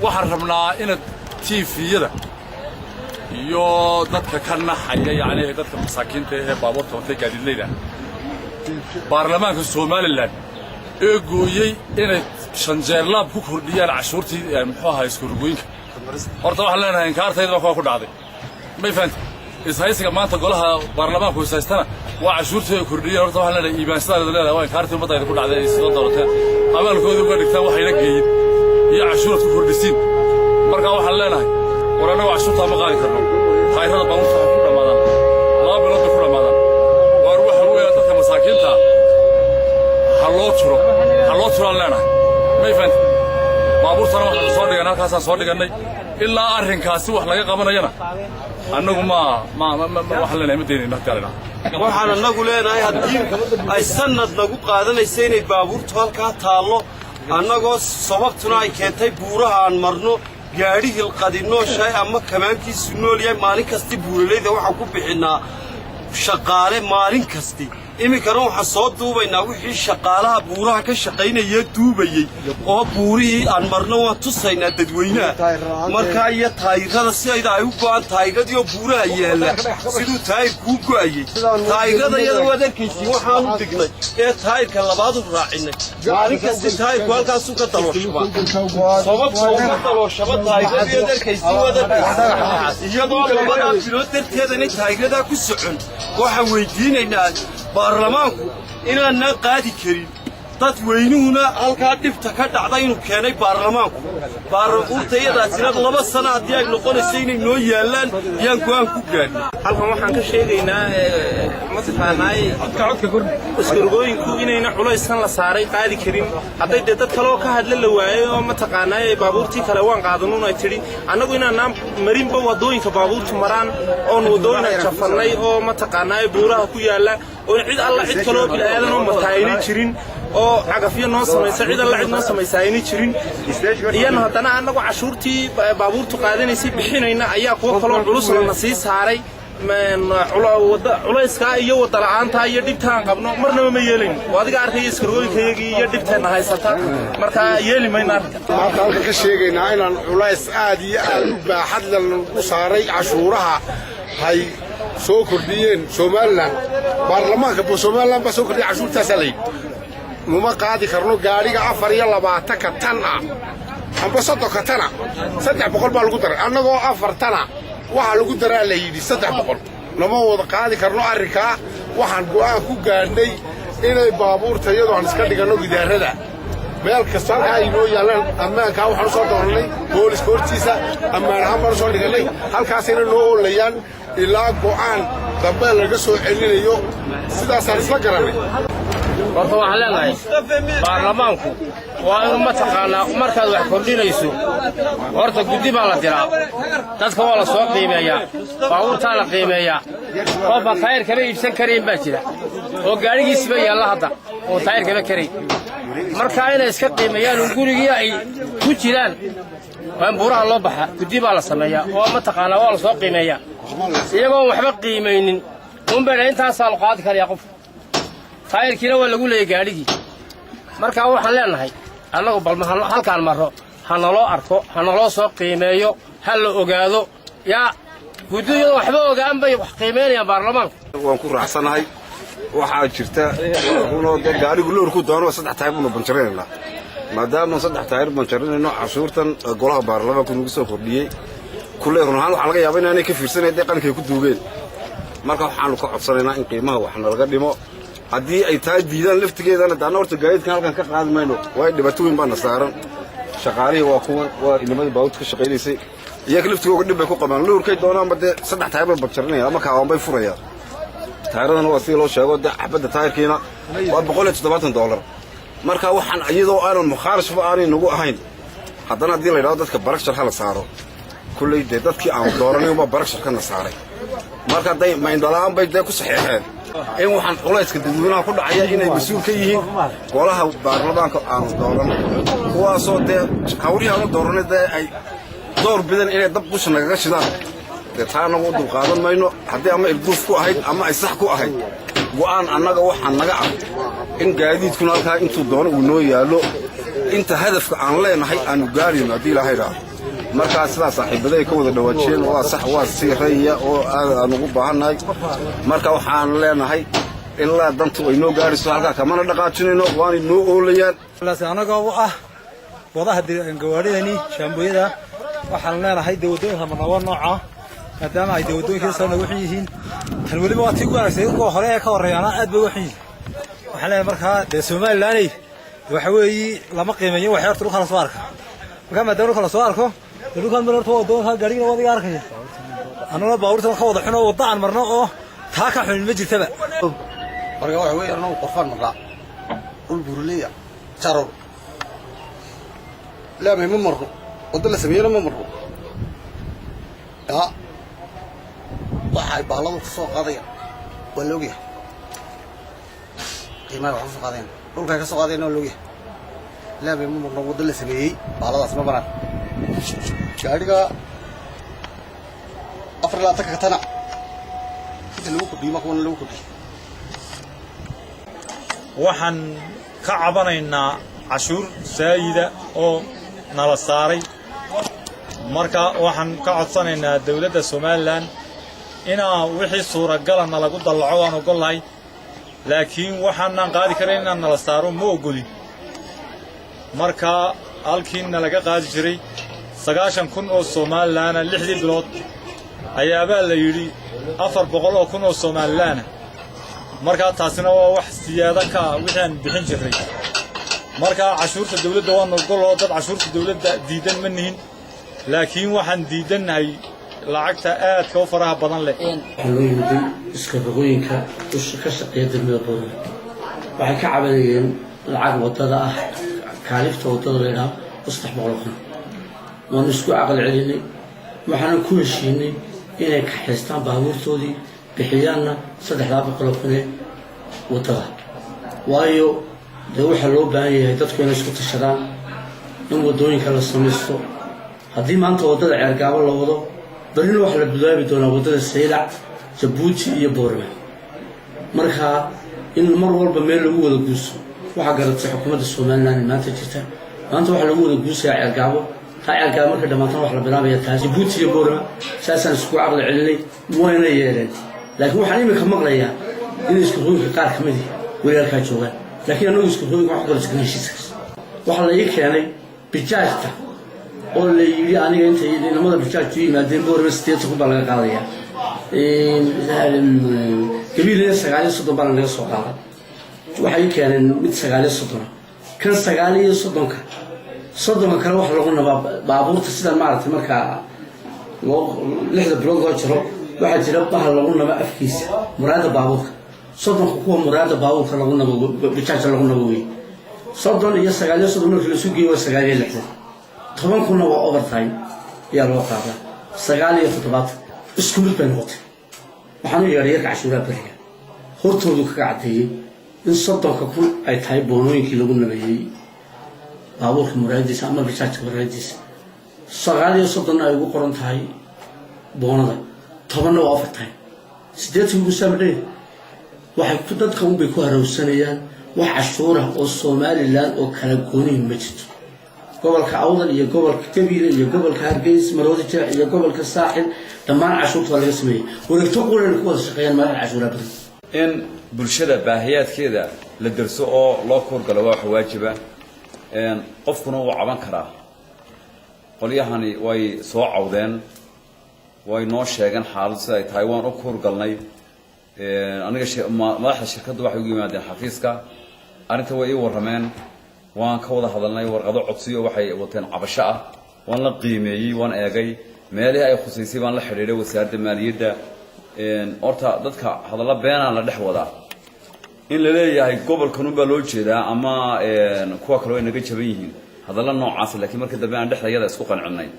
waxaan rabnaa in TV-yada iyo dadka ka naxaya yani dadka masaakiinta ee baabuurta wata gaadiidleyda baarlamaanka Soomaaliland ee gooyay inay shanjeerlaab ku kordhiyaan cashuurtii muxuu ahaa iskurgooyinka horta waxaan leenahay kaartayda ku dhacday ma fahanti isaysiga maanta golaha baarlamaanku isaystana waa cashuurtii kordhiyay horta waxaan leenahay iibaansada leedahay waa kaartii ummadayda ku dhacday sidoo doorateen abalkoodu uga dhigtaan waxayna geeyeen iyo cashuurta ku kordhisiin marka waxaan leenahay warana cashuurta ma qaadi karno taayirada baabuurta ku dhamaadaan laba bilood ku dhamaadaan war waxa weeye dadka masaakiinta haloo turo leenahay ma fahanti baabuurtana waxaan soo dhiganay halkaasaan soo dhiganay ilaa arrinkaasi wax laga qabanayana annagu ma waxaan leenahay ma deynayno gaarina waxaan annagu leenahay haddii ay sanad nagu qaadanayso inay baabuurtu halkaa taallo annagoo sababtuna ay keentay buuraha aan marno gaadhi hilqadinoo shay ama kamaankiisu nool yahay maalin kasta buuraleyda waxaan ku bixinaa shaqaale maalin kasta iminkana waxaan soo duubaynaa wixii shaqaalaha buuraha ka shaqaynaya duubayey oo buurihii aan marno waan tusaynaa dadweynaha markaa iyo taayirada sidayda ay u go'an taayiradii oo buuraha yaalla siduu taayirkuu go'ayey taayirada iyada waad arkaysiin waxaanu dignay ee taayirka labaadu raacinay maalin kasta taayirku halkaasuu ka dalooshaba sababta uga dalooshaba taayiradii waad arkaysiin waad arkaysiin iyadoo labadaa bilood darteeda inay taayiradaa ku socon waxaan weydiinaynaa baarlamaanku inaanaan qaadi karin dadweynuhuna halkaa dhibta ka dhacda inuu keenay baarlamaanku baabuurtayadaasina 2 sano haddii ay noqonayso inay noo yaallaan yaan go'aan ku gaadhin halkan waxaan ka sheegaynaa mataqaanaay iskargooyinku inayna culayskan la saaray qaadi karin hadday dee dad kale oo ka hadla la waayay oo mataqaanaay baabuurtii kale waan qaadanuun ay tidhi annagu inaanaan marinba waddooyinka baabuurtu maraan oon waddooyina jafannay oo mataqaanaay buuraha ku yaalla oo cid alla cid kale oo bilaadan oo mataayni jirin oo cagafyo noo samaysa cid alla cid noo samaysa ayni jirin iyana haddana annagu cashuurtii baabuurtu qaadanaysay bixinayna ayaa kuwa kaloo culus la sii saaray culayska iyo wada la'aanta iyo dhibtaan qabno marnaba ma yeelin adiga arkaya iskargooyinkayagii iyo dhibteena haysata marka yeeli mayna halka ka sheegaynaa inaan culays aad iyo aad u baaxad lagu saaray cashuuraha hay soo kordhiyeen Soomaaliland baarlamaanka Soomaaliland ba soo kordhiyay cashuurtaas lay muma qaadi karno gaariga 24 ka tan ah amba 3 ka tan 300 baa lagu daray annagoo 4 tan waxa lagu daraa la yidhi 300 lama wada qaadi karno arrinka waxaan go'aan ku gaadhnay inay baabuurta iyadoo aan iska dhigano gidaarada meel kasta ay noo yaalaan ammaanka waxaan soo doonay booliska hortiisa ammaan ahaan baan soo dhiganay halkaasina noo oolayaan ilaa go'aan dambe laga soo celinayo sidaasaan isla garanay horta waxaan leenahay baarlamaanku waa inuu mataqaanaa markaad wax kordhinayso horta guddi baa la diraa dadka waa la soo qiimeeyaa baabuurtaa la qiimeeyaa qofka taayir kama iibsan karayn baa jira oo gaadhigiisba yaalla hadda oo taayir kama karayn markaa inay iska qiimeeyaan gurigii ay ku jiraan waa buuraha loo baxa guddi baa la sameeyaa oo mataqaanaa waa la soo qiimeeyaa iyagoo waxba qiimaynin unbaa intaasaa la qaadi karayaa qof taayirkiina waa lagu leeyahay gaadhigii markaa waxaan leenahay annagu bal halkaan marro ha naloo arko ha naloo soo qiimeeyo ha la ogaado yaa guddiyadu waxba ogaan bay wax qiimeynayaan baarlamaanka waan ku raacsanahay waxaa jirta runoo gaadhigu loorku doono 3 taayir buu banjareynaa maadaama 3 taayir banjareynayno cashuurtan golaha baarlamaanka nagu soo kordhiyay kullee runahan waxa laga yaabaa inay ka fiirsanayeen qankay ku duugeen marka waxaanu ka codsanaynaa in qiimaha wax nalaga dhimo haddii ay tahay diidaan laftigeedana daana horta gaadiidkan halkan ka qaadi mayno way dhibaato weyn baa saaran shaqaalihii waa kuwan waa inimada baabuurta ka shaqaynaysay iyaga laftigooda dhib bay ku qabaan luurkay doonaan bade 3 taayir bay banjarinayaan ama kaawaan bay furayaan taayiradana waa sidii loo sheego de xabadda taayirkiina waa $170 marka waxaan iyadoo aanan mukhaarashba aanay nagu ahayn haddana haddii la yidhahdo dadka barakshar hala saaro kulley dee dadkii aan dooranay uma baraksharkana saaray marka day maindhalaan bay dee ku saxiixeen in waxaan culayska dadweynaha ku dhacaya inay mas'uul ka yihiin golaha baarlamaanka aan dooranay kuwaasoo dee hawriyaha la dooranay dee ay door bidan inay dab dusha nagaga shidaan dee taana u dulqaadan mayno haddii ama ilduuf ku ahayd ama ay sax ku ahayd go'aan annaga waxaan naga ah in gaadiidkuna halkaa intuu doono uu noo yaallo inta hadafka aan leenahay aanu gaarino haddii ilaahay raaco markaas sidaa saaxiibaday ka wada dhawaajiyeen waa sax waa sii raya oo aan ugu baahannahay marka waxaan leenahay ilaa dantu ay noo gaarayso halkaa kamana dhaqaajinayno waanay noo oolayaan anagoo ah wadaha gawaadhidani shaambooyada waxaan leenahay wadooyinka marnaba nooca maadaama ay wadooyinka soo nagu xun yihiin tan weliba waa tii ku wanaagsan kuwa hore ee ka horreeyana aad bay u xun yihiin waxaan leenahay markaa Soomaaliland waxa weeye lama qiimeeyo wax yartu kala soo arka marka maadaama kala soo arko dhulkan mararto wadooyinka gaariga wadiga arkaya anuna baabuurta ka wada xuno wadaan marno oo taa ka xun ma jirtaba marka waxa weeye anoo qofan maqa ul burliya jaro la ma marno wada la sameeyay ma marno waxay baaladu soo qaadaya waloogiya qiimaha wax soo qaadeen dhulka ka soo qaadeen oo loogiya la ma marno wada la sameeyay baaladaas ma baran gaariga afar ka tana inta lagu kordhiyo kuwan lagu kordhiyo waxaan ka cabanaynaa cashuur saayida oo nala saaray marka waxaan ka codsanaynaa dawladda Soomaaliland inaa wixii suuragal ah lagu dalaco aan ogolahay laakiin waxaan qaadi karin inaan nala saaro ma ogolin marka halkiina laga qaadi jiray 9,000 oo Soomaaliland 6 bilood ayaaba la yiri 400 oo kun oo Soomaaliland marka taasina waa wax siyaada ka wixii bixin jiray marka cashuurta dawladda waan ogoloo dad cashuurta dawladda diidan ma nihin laakiin waxaan diidanahay lacagta aad ka faraha badan leh xalooyinka iska rogooyinka ka shaqeeya degmada Boorama waxay ka cabanayeen lacag wadada ah kaalifta wadada leedahay 300 kun waan isku aqal celinay waxaan ku heshiinay inay ka xistaan baabuurtoodii bixiyana 300 kun wadada waayo waxa loo baahan yahay dadku inay isku tashadaan in wadooyinka la sameeyo haddii maanta wadada ceergaabo la wado barina wax la bilaabi doonaa wadada Saylac Jabuuti iyo Boorama marka in mar walba meel lagu wada guuso waxa garatay xukuumadda Soomaaliland maanta jirta maanta waxa lagu wada guusaa ceergaabo ceergaabo marka dhamaatan wax la bilaabayaa taas Jabuuti iyo Boorama saasan isku aqal celinay wayna yeeleen laakiin waxaan imika maqlayaa in isku rooyinka qaar kamid ah weerarka joogan laakiin anagu isku rooyinka wax kala isku heshiis waxa la keenay bijaajta oo la yiri aniga intay inamada bijaajtu yimaadeen Boorama state ku baa laga qaadaya gabiilada 9 baa laga soo qaaday waxay keeneen mid 9 kan 9 ka soddon kale wax lagu nabaa baabuurta sida maartay marka loo 6 bilood oo jiro waxa jira bahal lagu nabaa afkiisa muraada baabuurka soddon kuwa muraada baabuurka lagu nabaa bijaajta lagu nabaa soddon iyo 9 markii la suuqiyo 9 toban kuna waa overtime yaa loo qaadaa 9 isku mid bay noqotay waxaan u yeeray cashuuraha bariga hortoodu ka cadeeyay in 30 kun ay tahay boonooyinkii lagu nabayay baabuurka muraadiisa ama bijaajta muraadiisa 9 ay ugu qoran tahay boonada tobanna waa overtime 8 ugu sameeyay waxay ku dadka u bay ku harowsanayaan wax cashuura oo Soomaaliland oo kala gooniin ma jirto gobolka Awdal iyo gobolka Kabiile iyo gobolka Hargeysa Maroodijeex iyo gobolka Saaxil dhammaan cashuurta laga sameeyay wareegto qoran ku wada shaqeeyaan maalin cashuura badan in bulshada baahiyaadkeeda la darso oo loo korgalo wax waajiba qofkuna uu caban karaa qolyahani way soo cawdeen way noo sheegeen xaalad sida ay tahay waan u korgalnay aniga madaxda shirkaddu waxay ugu yimaadeen xafiiska arinta way ii warameen waan ka wada hadalnay warqado codsiyo waxay wateen cabasho ah waan la qiimeeyay waan eegay meelaha ay khuseysay baan la xiriiray wasaaradda maaliyadda horta dadka hadalla beenaan la dhex wadaa in la leeyahay gobolkan baa loo jeedaa ama kuwa kale way naga jaban yihiin hadalla noocaas laakiin markii dambe aan dhexdayada isku qancinay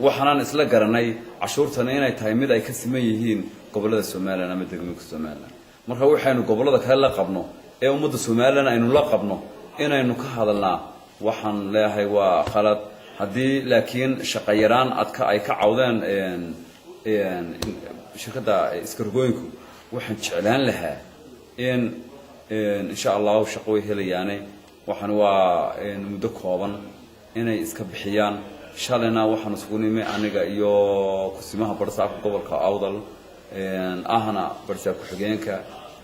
waxaan isla garanay cashuurtan inay tahay mid ay ka siman yihiin gobolada Soomaaliland ama degmooyinka Soomaaliland marka waxaynu gobolada kale la qabno ee ummadda Soomaaliland aynu la qabno inaynu ka hadalnaa waxaan leeyahay waa qalad haddii laakiin shaqo yaraan adka ay ka cawdeen shirkadda iskargooyinku waxaan jeclaan lahaa in insha Allah shaqo way helayaanay waxaan waa muddo kooban inay iska bixiyaan shalayna waxaan isugu nimi aniga iyo kusimaha barsaabka gobolka Awdal ahna barsaabka xigeenka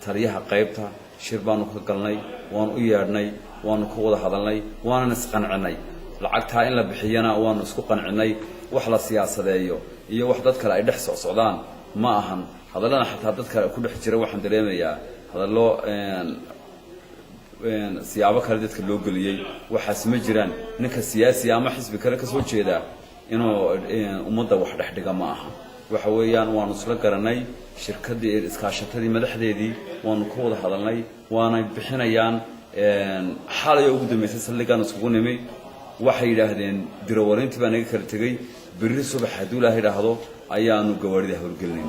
taliyaha qaybta shir baanu ka galnay waan u yeedhnay waanu ka wada hadalnay waana isqancinay lacagta in la bixiyana waanu isku qancinay wax la siyaasadeeyo iyo wax dad kale ay dhex socdaan ma ahan hadalana xataa dad kale ku dhex jira waxaan dareemayaa hadallo siyaabo kale dadka loo galiyay waxaas ma jiraan ninka siyaasi ama xisbi kale ka soo jeeda inuu ummadda wax dhex dhiga ma aha waxa weeyaan waanu isla garanay shirkadii iskaashatadii madaxdeedii waanu ka wada hadalnay waana bixinayaan xalay ugu dambeysay saldhigaan isugu nimi waxay yiraahdeen dirawarintii baa naga kala tagay berri subax haduu ilaahay raahdo ayaanu gawaarida hawlgelinay